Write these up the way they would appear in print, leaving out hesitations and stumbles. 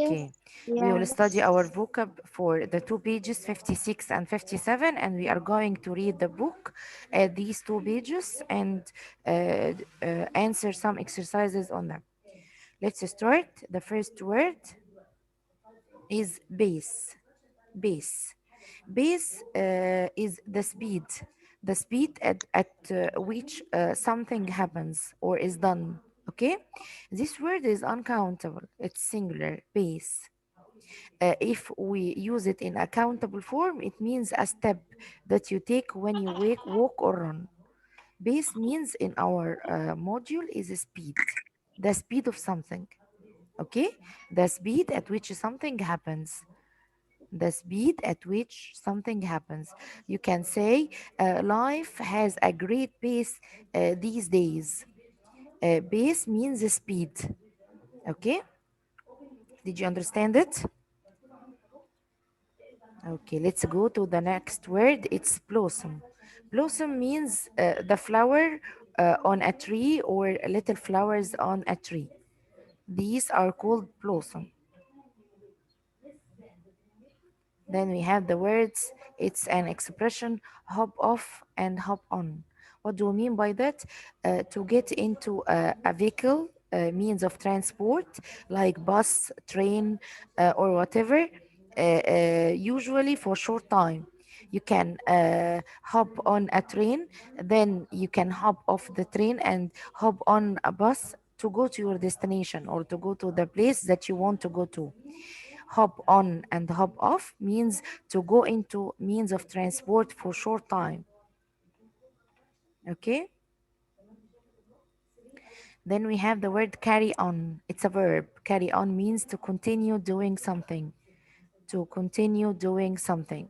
Okay, we will study Yes. our vocab for the two pages 56 and 57, and we are going to read the book at these two pages and answer some exercises on them. Let's start. The first word is base. Base. Base is the speed at which something happens or is done. Okay, this word is uncountable, it's singular, base. If we use it in a countable form, it means a step that you take when you walk or run. Base means in our module is a speed, the speed of something. Okay, the speed at which something happens. The speed at which something happens. You can say life has a great pace these days. Pace means speed. Okay, did you understand it? Okay, let's go to the next word. It's blossom. Blossom means the flower on a tree or little flowers on a tree. These are called blossom. Then we have the words, it's an expression, hop off and hop on. What do we mean by that? To get into a vehicle, means of transport, like bus, train, or whatever, usually for short time. You can hop on a train, then you can hop off the train and hop on a bus to go to your destination or to go to the place that you want to go to. Hop on and hop off means to go into means of transport for short time. Okay, then we have the word carry on. It's a verb. Carry on means to continue doing something. To continue doing something.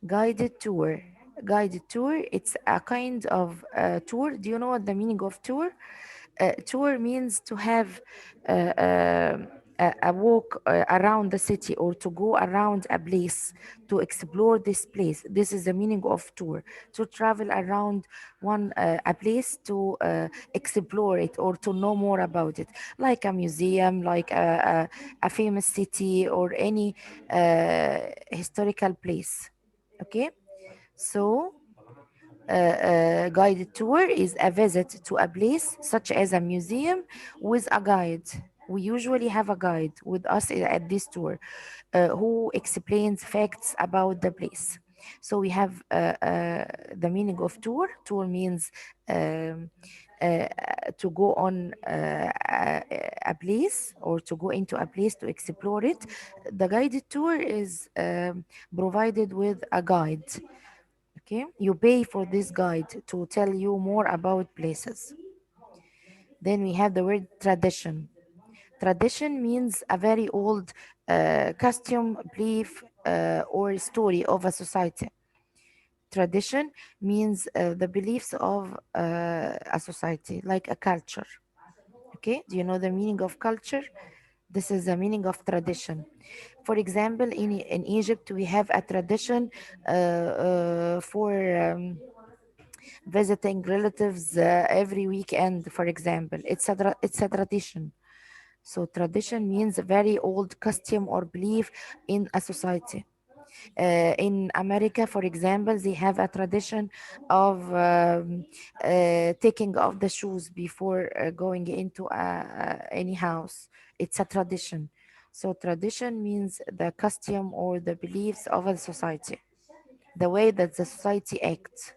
Guided tour. Guided tour, it's a kind of tour. Do you know what the meaning of tour? Tour means to have a walk around the city or to go around a place, to explore this place. This is the meaning of tour. To travel around a place to explore it or to know more about it, like a museum, like a famous city or any historical place. Okay, so guided tour is a visit to a place such as a museum with a guide. We usually have a guide with us at this tour who explains facts about the place. So we have the meaning of tour. Tour means um, uh, to go on a place or to go into a place to explore it. The guided tour is provided with a guide. Okay, you pay for this guide to tell you more about places. Then we have the word tradition. Tradition means a very old custom, belief, or story of a society. Tradition means the beliefs of a society, like a culture. Okay, do you know the meaning of culture? This is the meaning of tradition. For example, in Egypt, we have a tradition for visiting relatives every weekend, for example. It's a tradition. So tradition means a very old custom or belief in a society. In America, for example, they have a tradition of taking off the shoes before going into any house. It's a tradition. So tradition means the custom or the beliefs of a society, the way that the society acts.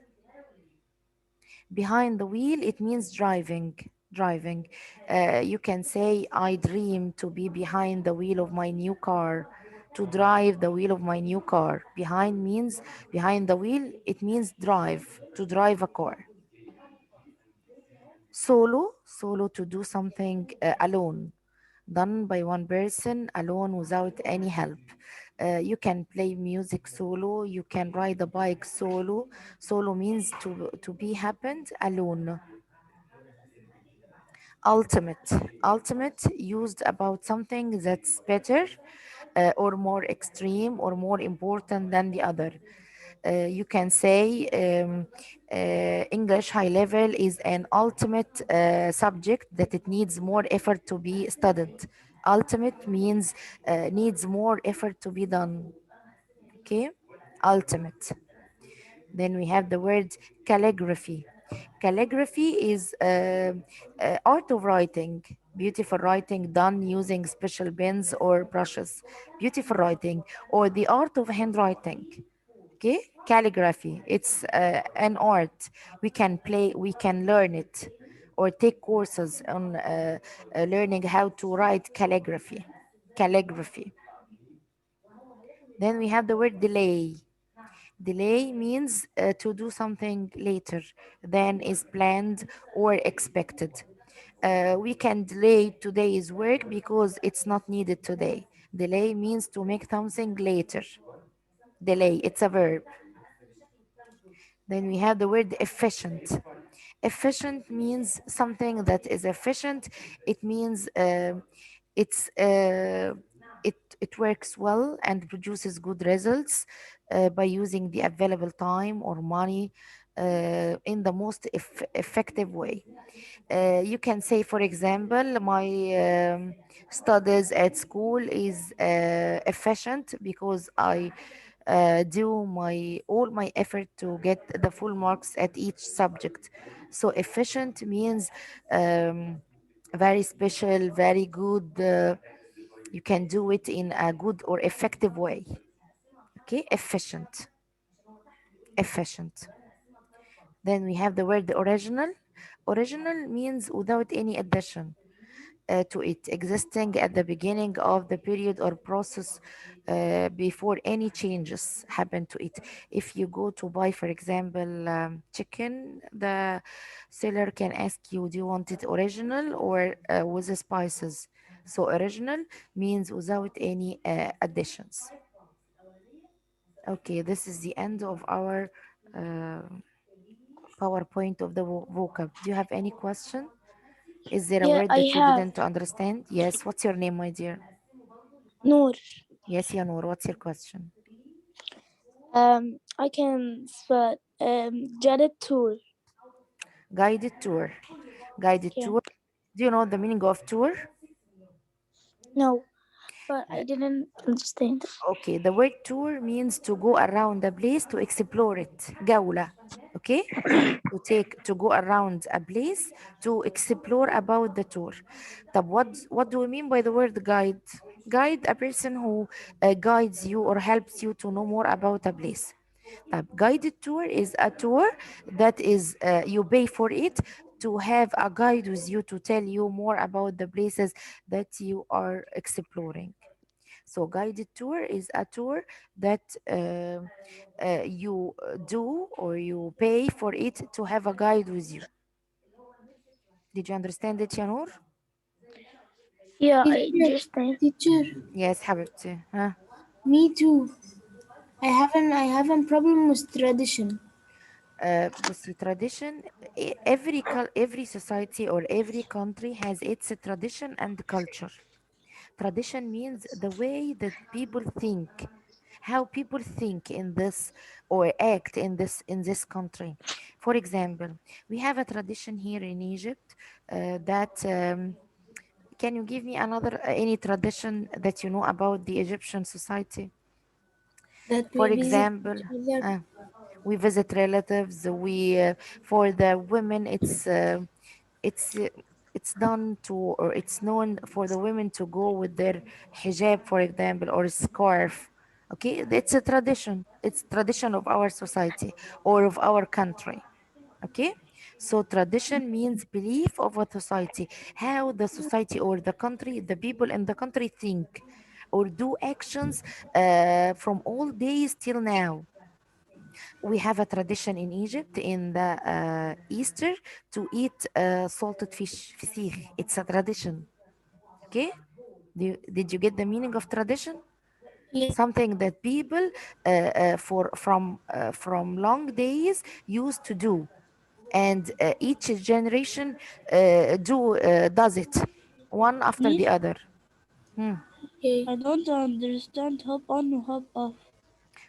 Behind the wheel, it means driving. You can say, I dream to be behind the wheel of my new car, to drive the wheel of my new car. Behind means behind the wheel, it means drive, to drive a car. Solo, to do something alone, done by one person alone without any help. You can play music solo, you can ride a bike solo. Solo means to be happened alone. Ultimate used about something that's better or more extreme or more important than the other. You can say English high level is an ultimate subject that it needs more effort to be studied. Ultimate means needs more effort to be done. Okay, ultimate. Then we have the word calligraphy. Calligraphy is art of writing, beautiful writing done using special pens or brushes. Beautiful writing, or the art of handwriting. Okay, calligraphy. It's an art. We can play, we can learn it, or take courses on learning how to write calligraphy. Calligraphy. Then we have the word delay. Delay means to do something later than is planned or expected. We can delay today's work because it's not needed today. Delay means to make something later. Delay, it's a verb. Then we have the word efficient. Efficient means something that is efficient. It means it's it works well and produces good results by using the available time or money in the most effective way. You can say, for example, my studies at school is efficient because I do my all my effort to get the full marks at each subject. So efficient means very special, very good. You can do it in a good or effective way. Okay, efficient, efficient. Then we have the word original. Original means without any addition to it, existing at the beginning of the period or process before any changes happen to it. If you go to buy, for example, chicken, the seller can ask you, do you want it original or with the spices? So original means without any additions. Okay, this is the end of our uh, PowerPoint of the vocab. Do you have any question? Is there a Yeah, word I that you have. didn't understand? Yes. What's your name, my dear? Noor. Yes, Yanur. What's your question? I can spell Jared tour. Guided tour. Guided Yeah. tour. Do you know the meaning of tour? No, but Uh, I didn't understand. okay, the word tour means to go around a place to explore it. جولة. Okay? To go around a place to explore about the tour. طب what do we mean by the word guide? Guide, a person who guides you or helps you to know more about a place. طب guided tour is a tour that is you pay for it to have a guide with you to tell you more about the places that you are exploring. So guided tour is a tour that you do or you pay for it to have a guide with you. Did you understand it, Yanur? Yeah, I Teacher, understand. teacher, Yes, حبيبتي. Huh? me too. I have a problem with tradition. بصي tradition, every society or every country has its tradition and culture. Tradition means the way that people think, how people think in this or act in this country. For example, we have a tradition here in Egypt that can you give me another any tradition that you know about the Egyptian society? That For we visit example, each other. uh, we visit relatives. We for the women, it's uh, it's done to or it's known for the women to go with their hijab, for example, or scarf. Okay, it's a tradition. It's tradition of our society or of our country. Okay, so tradition means belief of a society, how the society or the country, the people in the country think or do actions from old days till now. We have a tradition in Egypt in the Easter to eat salted fish, فسيخ. It's a tradition. Okay? Did you get the meaning of tradition? Yeah, Something that people from long days used to do, and each generation does it one after the Me? other. Hmm. okay. I don't understand. Hop on, hop off.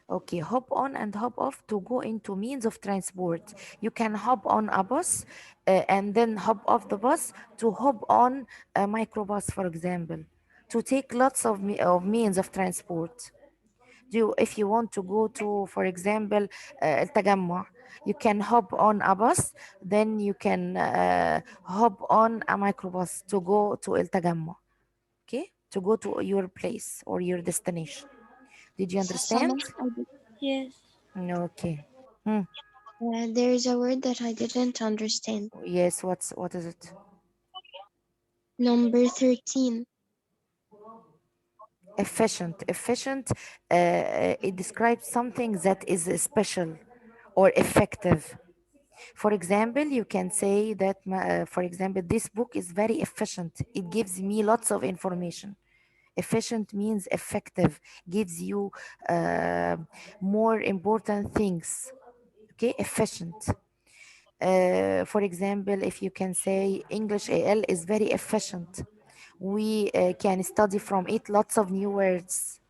Okay, hop on and hop off to go into means of transport. You can hop on a bus and then hop off the bus to hop on a microbus, for example. to take lots of means of transport. If you want to go to, for example, التجمع, you can hop on a bus, then you can hop on a microbus to go to التجمع, okay, to go to your place or your destination. Did you understand? Summer. Yes. Okay. Hmm. There is a word that I didn't understand. Yes, what is it? Number 13. Efficient, it describes something that is special or effective. For example, you can say that, for example, this book is very efficient. It gives me lots of information. Efficient means effective, gives you uh, more important things. Okay, efficient. For example, if you can say English AL is very efficient, we can study from it lots of new words.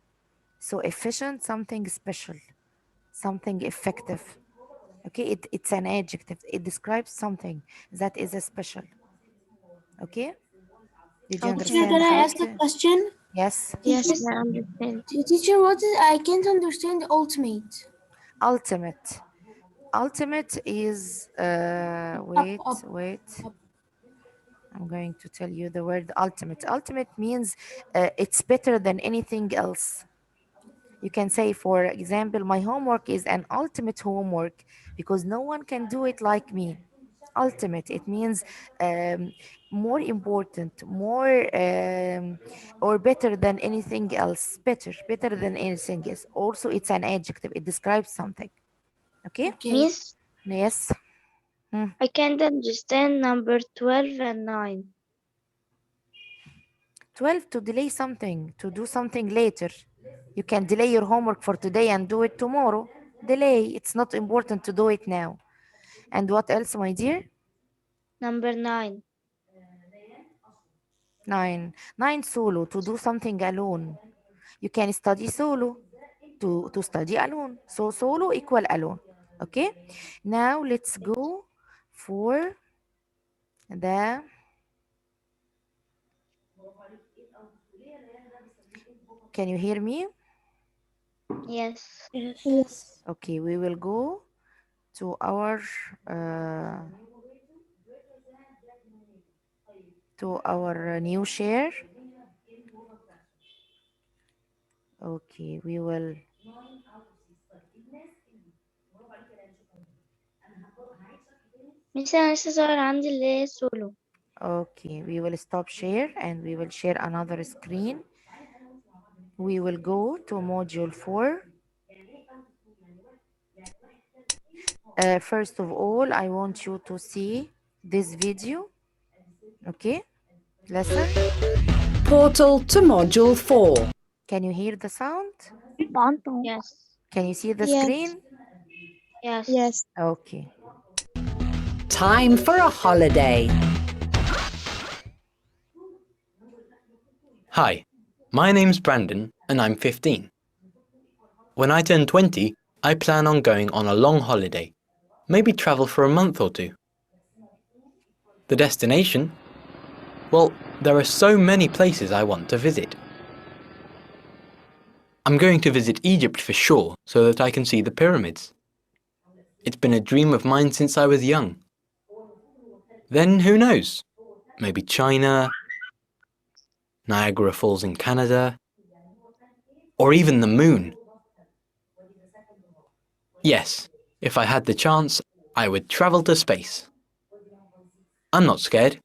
So efficient, something special, something effective. Okay, it's an adjective. It describes something that is a special. Okay, did you Teacher, Okay. can understand I it? ask a question? Yes. Yes, I understand. Teacher, what is, I can't understand ultimate. Ultimate. Ultimate is Up, wait, up, wait. up. I'm going to tell you the word ultimate. Ultimate means it's better than anything else. You can say, for example, my homework is an ultimate homework because no one can do it like me. Ultimate, it means um, more important, more or better than anything else. Better than anything else. Also, it's an adjective. It describes something. Okay? Okay. Miss, Yes. Hmm. I can't understand number 12 and 9. 12, to delay something, to do something later. You can delay your homework for today and do it tomorrow. Delay. It's not important to do it now. And what else, my dear? Number 9. Nine, solo, to do something alone. You can study solo, to study alone. So solo equal alone. Okay? Now let's go for the, can you hear me? Yes. Yes. Yes. Okay, we will go to our uh, new share. Okay, we will. Miss أنا لسه ظاهر عندي اللي هي سولو. Okay, we will stop share and we will share another screen. We will go to module 4. First of all, I want you to see this video. Okay, listen. Portal to Module 4. Can you hear the sound? Yes. Can you see the Yes. screen? Yes. Yes. Okay. Time for a holiday. Hi, my name's Brandon and I'm 15. When I turn 20, I plan on going on a long holiday, maybe travel for a month or two. The destination? Well, there are so many places I want to visit. I'm going to visit Egypt for sure so that I can see the pyramids. It's been a dream of mine since I was young. Then who knows? Maybe China, Niagara Falls in Canada, or even the moon. Yes, if I had the chance, I would travel to space. I'm not scared.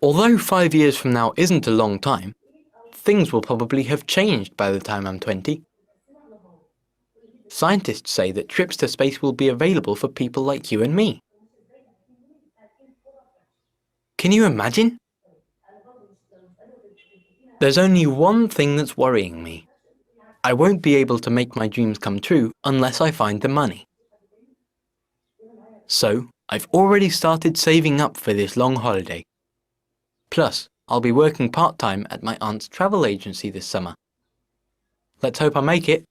Although 5 years from now isn't a long time, things will probably have changed by the time I'm 20. Scientists say that trips to space will be available for people like you and me. Can you imagine? There's only one thing that's worrying me. I won't be able to make my dreams come true unless I find the money. So, I've already started saving up for this long holiday. Plus, I'll be working part-time at my aunt's travel agency this summer. Let's hope I make it.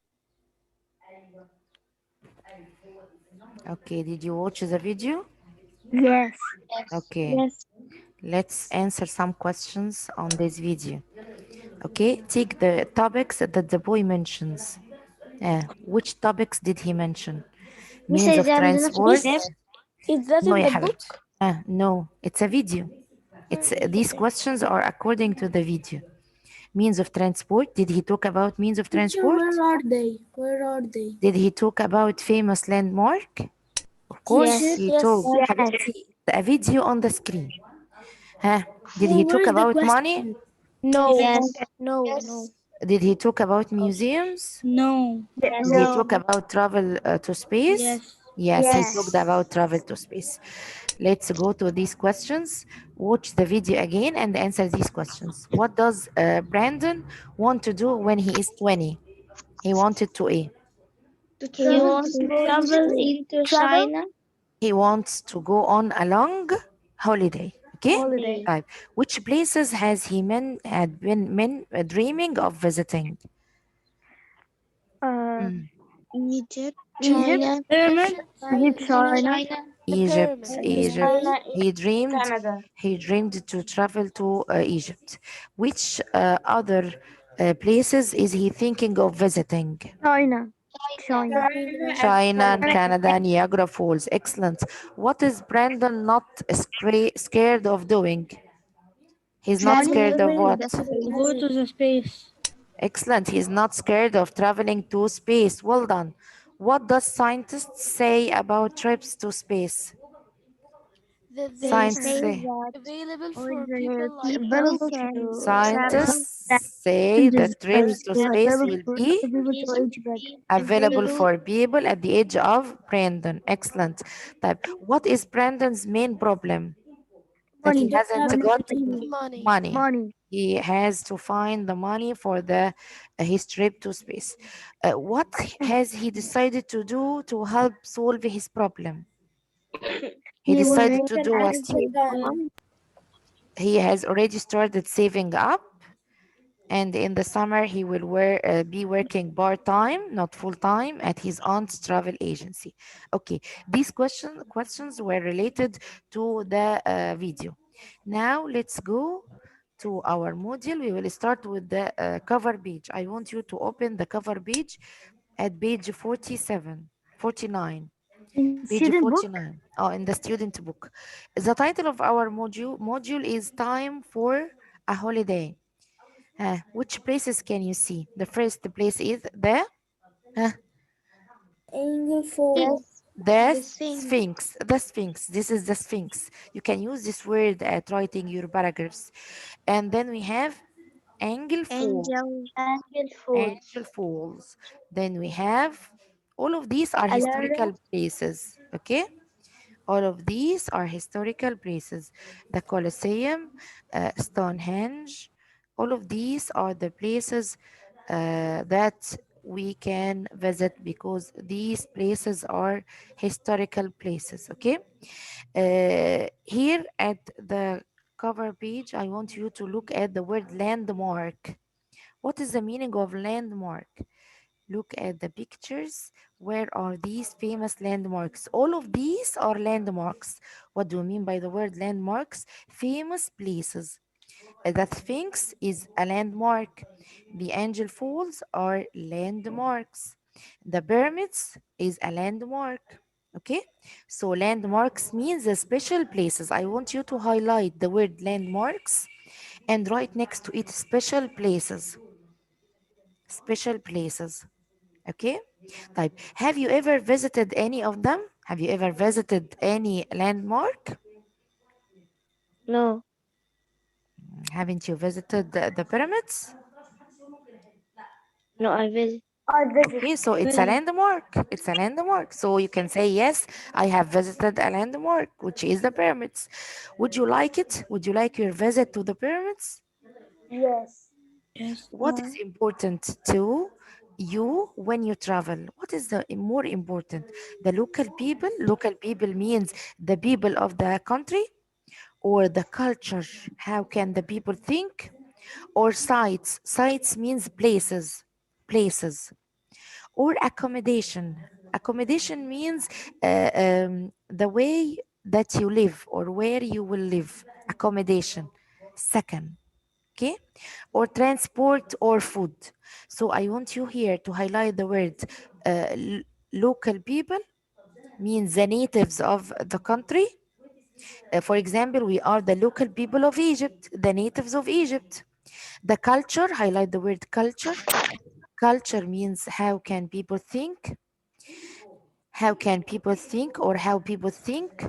Okay, did you watch the video? Yes. Okay, Yes. Let's answer some questions on this video. Okay, take the topics that the boy mentions. Which topics did he mention? Miss Means of إذا عندنا transport? PDF. Is that No, in يا the حبيبتي. book? No, it's a video. It's these questions are according to the video. Means of transport. Did he talk about means of Teacher, transport? where are they? Where are they? Did he talk about famous landmark? Of course, Yes. he Yes. talked. Yes. حبيبتي, a video on the screen. Huh? Did Oh, he where talk is the about money? question? No. Yes. No. No. Did he talk about museums? No. Yes. Did he talk about travel to space? Yes. Yes, he Yes. talked about travel to space. Let's go to these questions. Watch the video again and answer these questions. What does Brandon want to do when he is 20? He wanted to A. He wants to travel into China. He wants to go on a long holiday. Okay? Holiday. Type. Which places has he had been dreaming of visiting? Egypt. China. Pyramids. Egypt. China. The Egypt, pyramids. Egypt. China. Canada. He dreamed to travel to Egypt. Which other places is he thinking of visiting? China. China. China and Canada, Niagara Falls. Excellent. What is Brandon not scared of doing? He's not scared of what? Go to the space. Excellent. He's not scared of traveling to space. Well done. What does scientists say about trips to space? That They Science say say. that available all for the people like people us. can travel Scientists say that trips to space will be to available for people at the age of Brandon. Excellent. Type. What is Brandon's main problem? That he hasn't got Money. money. He has to find the money for his trip to space. What has he decided to do to help solve his problem? He decided to do what? He has already started saving up, and in the summer he will be working part-time, not full-time, at his aunt's travel agency. Okay, these questions were related to the video. Now let's go to our module. We will start with the cover page. I want you to open the cover page at page 47, 49. Page 49. Oh, in the student book. The title of our module is Time for a Holiday. Which places can you see? The first place is Angel Fall. the Sphinx. The Sphinx. This is the Sphinx. You can use this word at writing your paragraphs. And then we have Angel Fall. Angel Falls. Then we have all of these are historical places. Okay. All of these are historical places. The Colosseum, Stonehenge, all of these are the places that we can visit because these places are historical places. Okay. Here at the cover page, I want you to look at the word landmark. What is the meaning of landmark? Look at the pictures. Where are these famous landmarks? All of these are landmarks. What do you mean by the word landmarks? Famous places. The Sphinx is a landmark. The Angel Falls are landmarks. The pyramids is a landmark. Okay, so landmarks means the special places. I want you to highlight the word landmarks and write next to it special places. Special places. Okay, type. Have you ever visited any of them? Have you ever visited any landmark? No. Haven't you visited the pyramids? No, I visit. Okay, so it's a landmark. It's a landmark. So you can say, yes, I have visited a landmark, which is the pyramids. Would you like it? Would you like your visit to the pyramids? Yes. What is important to you when you travel? What is the more important? The local people? Local people means the people of the country or the culture? How can the people think? Or sites? Sites means places. Places. Or accommodation. Accommodation means the way that you live or where you will live. accommodation, second, okay, or transport or food. So I want you here to highlight the word local people means the natives of the country. For example, we are the local people of Egypt, the natives of Egypt. The culture, highlight the word culture. Culture means how can people think, how can people think or how people think.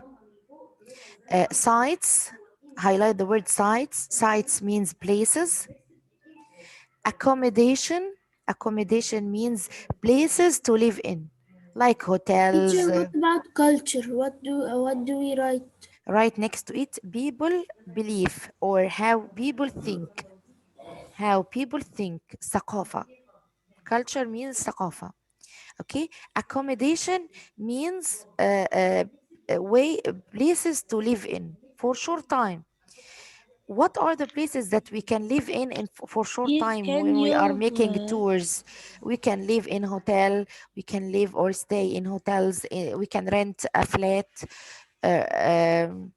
Sites, highlight the word sites. Sites means places. Accommodation, accommodation means places to live in, like hotels. Teacher, what about culture? What do we write? Right next to it, people believe or how people think. How people think, ثقافة. Culture means ثقافة. Okay, accommodation means way places to live in for short time. What are the places that we can live in for short Please, time can when we you are making tours? We can live in hotel, we can live or stay in hotels, we can rent a flat. uh, um,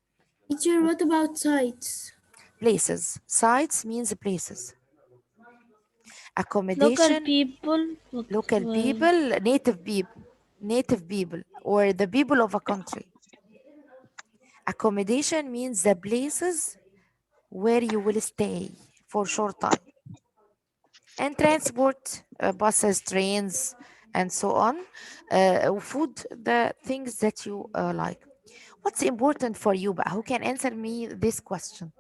Teacher, what about sites? Places, sites means places. local Accommodation, people? local people, native people or the people of a country. Accommodation means the places where you will stay for short time. And transport, buses, trains, and so on. Food, the things that you like. What's important for you? But who can answer me this question?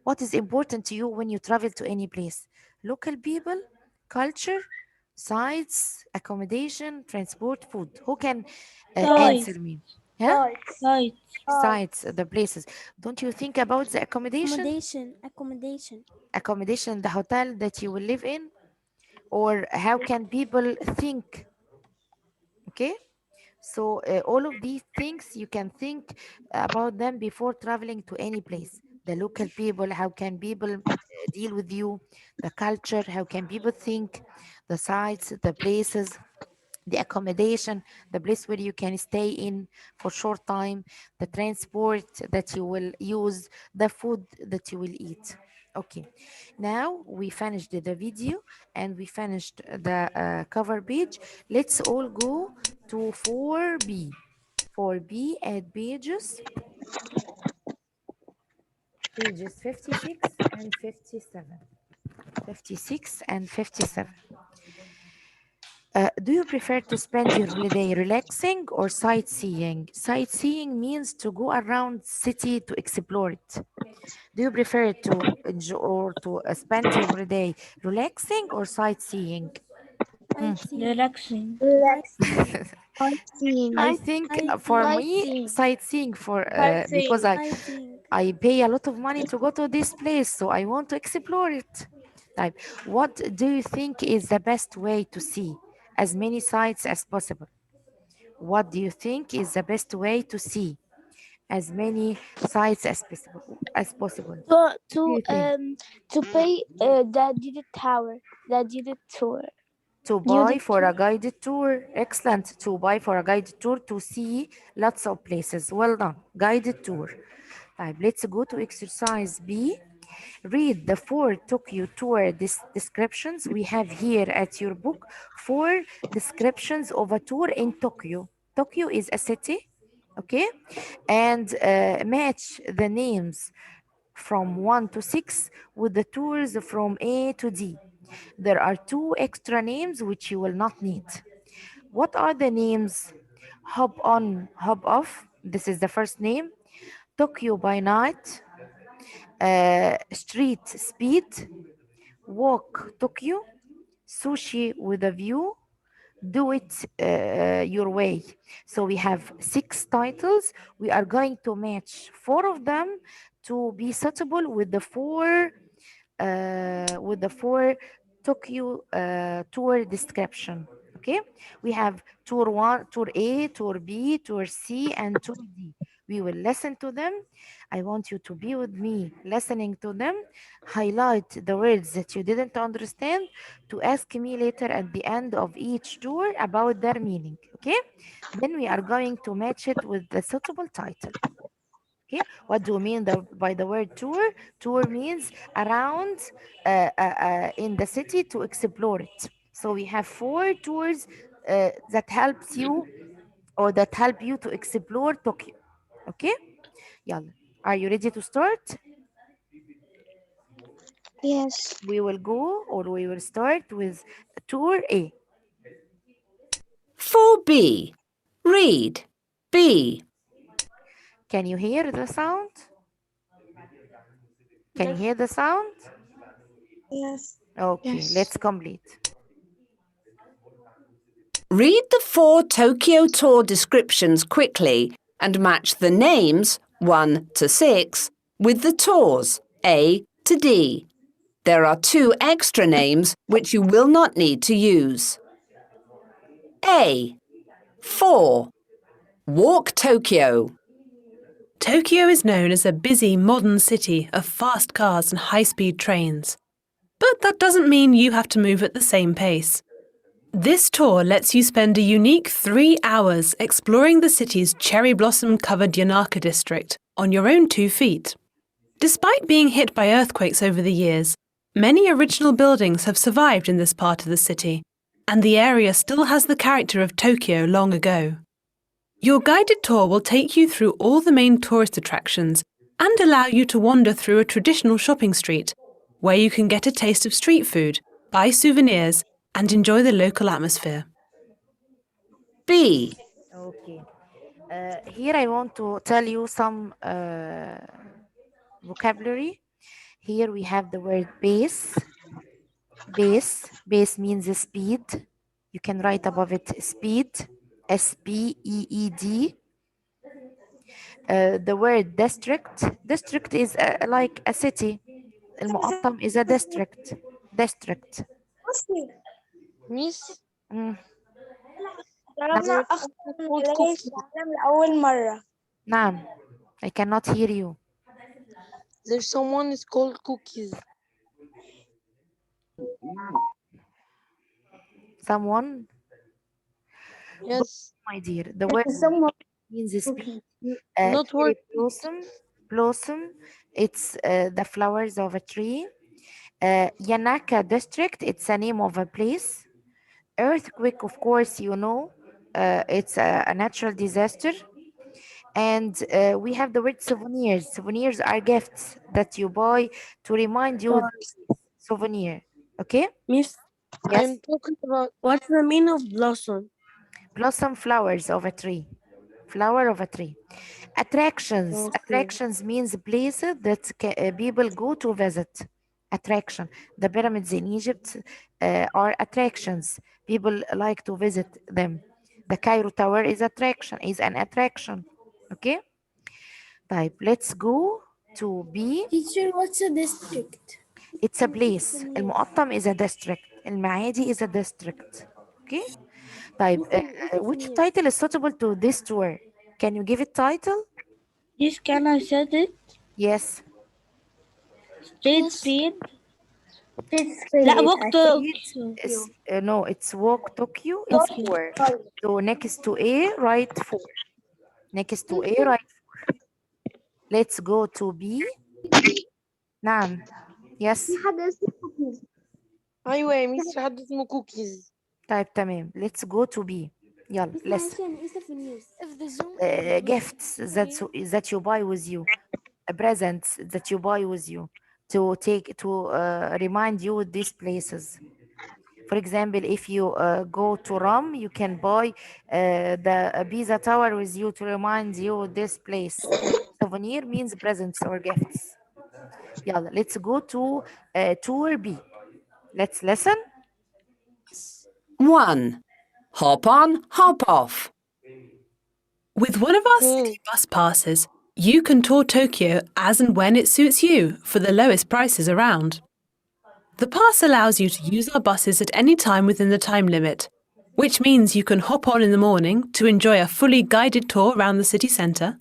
What is important to you when you travel to any place? Local people, culture, sites, accommodation, transport, food. Who can Sites. answer me? Yeah, Sites. sites, the places. Don't you think about the accommodation? Accommodation. Accommodation, the hotel that you will live in, or how can people think? Okay, so all of these things you can think about them before traveling to any place. The local people, how can people deal with you? The culture, how can people think? The sites, the places, the accommodation, the place where you can stay in for short time, the transport that you will use, the food that you will eat. Okay, now we finished the video and we finished the cover page. Let's all go to 4B. 4B at pages 56 and 57. 56 and 57. Do you prefer to spend your holiday relaxing or sightseeing? Sightseeing means to go around city to explore it. Do you prefer to enjoy or to spend your holiday relaxing or sightseeing? Hmm. Relaxing. I think for me, sightseeing for because I pay a lot of money to go to this place, so I want to explore it. Like, what do you think is the best way to see as many sites as possible? What do you think is the best way to see as many sites as possible? As possible? To What do to you think? to pay the Didi Tower, the Didi tour. To buy for a guided tour. Excellent. To buy for a guided tour to see lots of places. Well done. Guided tour. Right, let's go to exercise B. Read the four Tokyo tour descriptions we have here at your book. Four descriptions of a tour in Tokyo. Tokyo is a city, okay? And match the names from 1 to 6 with the tours from A to D. There are two extra names which you will not need. What are the names? Hop on, hop off. This is the first name. Tokyo by night. Street speed. Walk Tokyo. Sushi with a view. Do it your way. So we have 6 titles. We are going to match 4 of them to be suitable with the four Tokyo tour description. Okay, we have tour 1, tour A, tour B, tour C, and tour D. We will listen to them. I want you to be with me listening to them. Highlight the words that you didn't understand to ask me later at the end of each tour about their meaning. Okay, then we are going to match it with the suitable title. Okay, what do you mean by the word tour? Tour means around in the city to explore it. So we have 4 tours that helps you or that help you to explore Tokyo. Okay, يلا. Are you ready to start? Yes. We will go or we will start with tour A. 4B. Read. B. Can you hear the sound? Can you hear the sound? Yes. Okay, Yes. let's complete. Read the 4 Tokyo tour descriptions quickly and match the names 1 to 6 with the tours A to D. There are 2 extra names which you will not need to use. A. 4. Walk Tokyo. Tokyo is known as a busy modern city of fast cars and high-speed trains. But that doesn't mean you have to move at the same pace. This tour lets you spend a unique 3 hours exploring the city's cherry blossom-covered Yanaka district on your own 2 feet. Despite being hit by earthquakes over the years, many original buildings have survived in this part of the city, and the area still has the character of Tokyo long ago. Your guided tour will take you through all the main tourist attractions and allow you to wander through a traditional shopping street, where you can get a taste of street food, buy souvenirs, and enjoy the local atmosphere. B. Okay. Here I want to tell you some vocabulary. Here we have the word base. Base means speed. You can write above it speed. SPEED. The word district. District is like a city. المقطم is a district. District. Miss, Mm. ضربنا أخطر القلاية في العالم لأول مرة. نعم. I cannot hear you. There's someone is called Cookies. Someone, Yes, my dear. The word means speed. not Cherry work. blossom. It's the flowers of a tree. Yanaka district. It's a name of a place. Earthquake, of course, you know. It's a natural disaster. And we have the word souvenirs. Souvenirs are gifts that you buy to remind you of the place. Souvenir. Okay? Miss, Yes. I'm talking about what's the meaning of blossom? Blossom, flowers of a tree. Flower of a tree. Attractions. Okay. Attractions means places that people go to visit. Attraction. The pyramids in Egypt are attractions. People like to visit them. The Cairo Tower is an attraction. Okay? طيب, let's go to B. Teacher, what's a district? It's a place. المقطم is a district. المعادي is a district. Okay? طيب, which title is suitable to this tour? Can you give it title? Yes, can I set it? Yes. Street speed. Street لا walk to No, it's walk Tokyo. It's 4. So next to A, write 4. Next to A, write 4. Let's go to B. نعم. Yes. أيوة يا ميس في حد اسمه Cookies. طيب تمام. Let's go to B. يلا listen. Gifts that you buy with you. Presents that you buy with you to remind you these places. For example, if you go to Rome, you can buy the Pisa Tower with you to remind you this place. Souvenir means presents or gifts. يلا, let's go to tour B. Let's listen. 1. Hop on, hop off. With one of our city bus passes, you can tour Tokyo as and when it suits you for the lowest prices around. The pass allows you to use our buses at any time within the time limit, which means you can hop on in the morning to enjoy a fully guided tour around the city centre,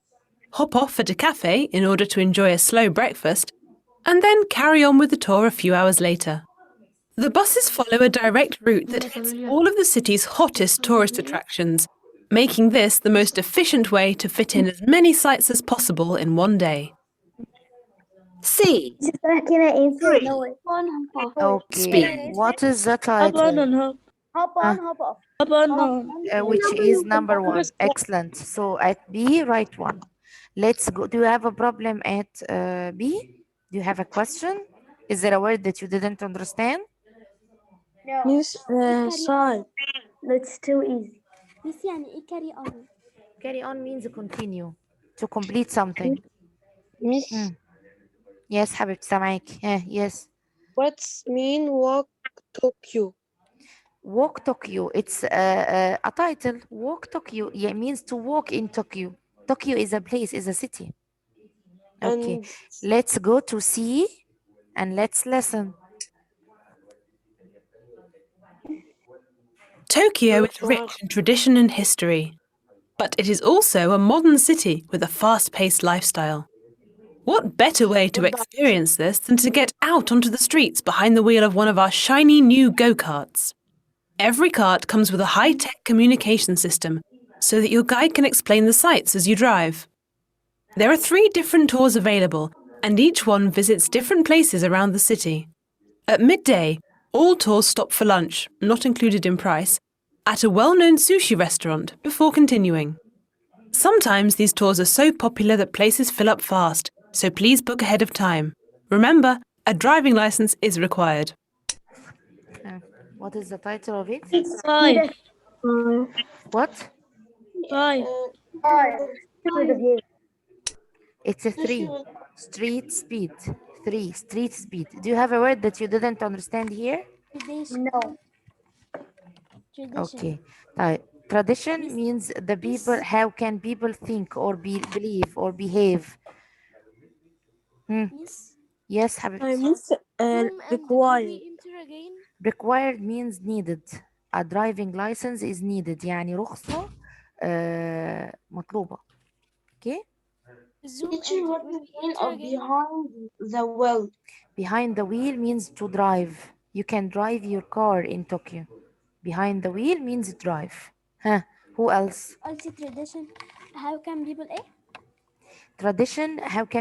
hop off at a cafe in order to enjoy a slow breakfast, and then carry on with the tour a few hours later. The buses follow a direct route that hits all of the city's hottest tourist attractions, making this the most efficient way to fit in as many sites as possible in one day. C. Okay, Speed. what is the title? Which is number one. Excellent. So at B, write one. Let's go. Do you have a problem at B? Do you have a question? Is there a word that you didn't understand? Miss side. That's too easy. Carry on means continue. To complete something. Miss, Yes حبيبتي سامعاك. Yes. what's mean walk Tokyo? Walk Tokyo. It's a title. Walk Tokyo. Yeah, it means to walk in Tokyo. Tokyo is a place, is a city. Okay. And Let's go to C and let's listen. Tokyo is rich in tradition and history, but it is also a modern city with a fast-paced lifestyle. What better way to experience this than to get out onto the streets behind the wheel of one of our shiny new go-karts? Every cart comes with a high-tech communication system so that your guide can explain the sights as you drive. There are 3 different tours available, and each one visits different places around the city. At midday, all tours stop for lunch, not included in price, at a well-known sushi restaurant before continuing. Sometimes these tours are so popular that places fill up fast, so please book ahead of time. Remember, a driving license is required. What is the title of it? 5. What? 5. It's a 3. Street speed. 3. Street speed. Do you have a word that you didn't understand here? No. Okay. Tradition means the people, how can people think or believe or behave? Yes, حبيبتي. Miss required. Required means needed. A driving license is needed. يعني رخصة مطلوبة. Okay? Teacher, what is mean of behind the wheel? Behind the wheel means to drive. You can drive your car in Tokyo. Behind the wheel means drive. Huh? Who else? Tradition, how can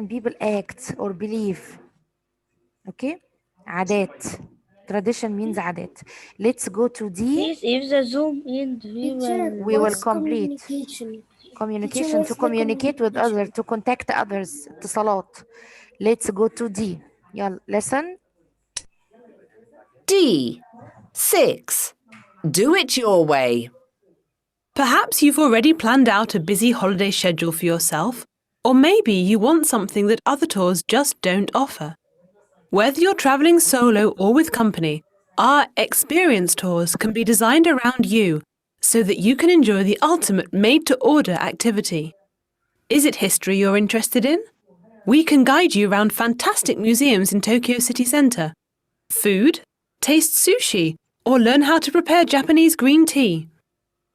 people act or believe? Okay? عادات. Tradition means عادات. Let's go to D. If the zoom in, We will complete. Communication, to communicate with others, to contact others, اتصالات. Let's go to D. يلا, listen. D. 6. Do it your way. Perhaps you've already planned out a busy holiday schedule for yourself, or maybe you want something that other tours just don't offer. Whether you're travelling solo or with company, our experience tours can be designed around you so that you can enjoy the ultimate made-to-order activity. Is it history you're interested in? We can guide you around fantastic museums in Tokyo city centre. Food? Taste sushi or learn how to prepare Japanese green tea.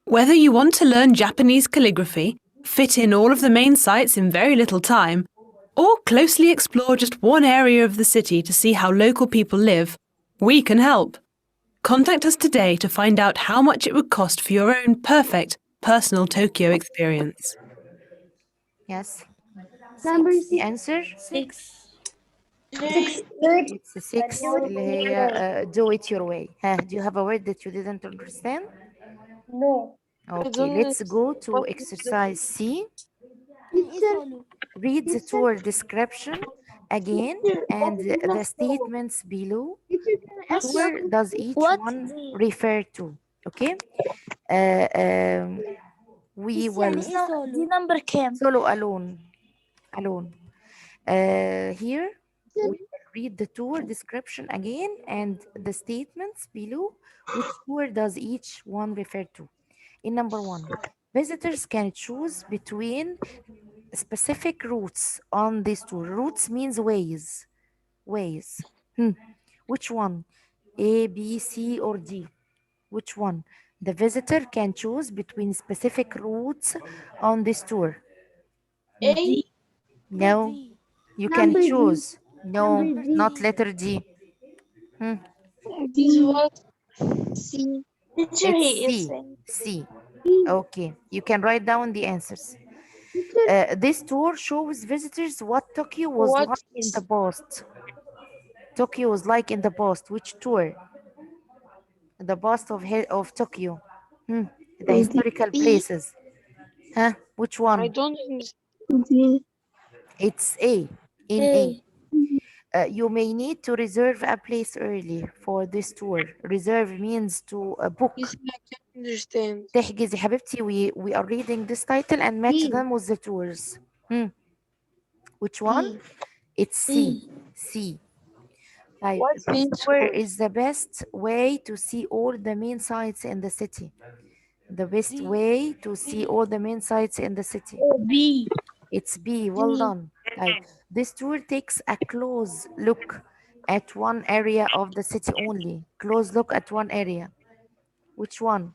Whether you want to learn Japanese calligraphy, fit in all of the main sites in very little time, or closely explore just one area of the city to see how local people live, we can help. Contact us today to find out how much it would cost for your own perfect personal Tokyo experience. Yes. Six. The answer? 6. It's 6 اللي هي do it your way. Do you have a word that you didn't understand? No. Okay, let's go to exercise C. Read the tour description again and the statements below. Where does each one refer to? Okay. We will دي number كام؟ solo alone. Here we will read the tour description again and the statements below. Which tour does each one refer to? In number 1, visitors can choose between specific routes on this tour. Routes means ways. Which one? A, B, C, or D? Which one? The visitor can choose between specific routes on this tour. A. No, you can choose. No, not letter D. This was C. Teacher, It's he is C. saying. C. Okay, you can write down the answers. This tour shows visitors what Tokyo was What? like in the past. Tokyo was like in the past. Which tour? The past of Tokyo. Hmm. The historical places. Huh? Which I one? don't understand. It's A. In A. You may need to reserve a place early for this tour. Reserve means to book. Yes, I can understand. تحجز يا حبيبتي. We are reading this title and match them with the tours. Which one? It's C. C. Like, What this means tour tour? is the best way to see all the main sites in the city. The best way to see all the main sites in the city. B. It's B. Well done. Like, this tour takes a close look at one area of the city only. Close look at one area. Which one?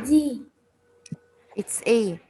D. It's A.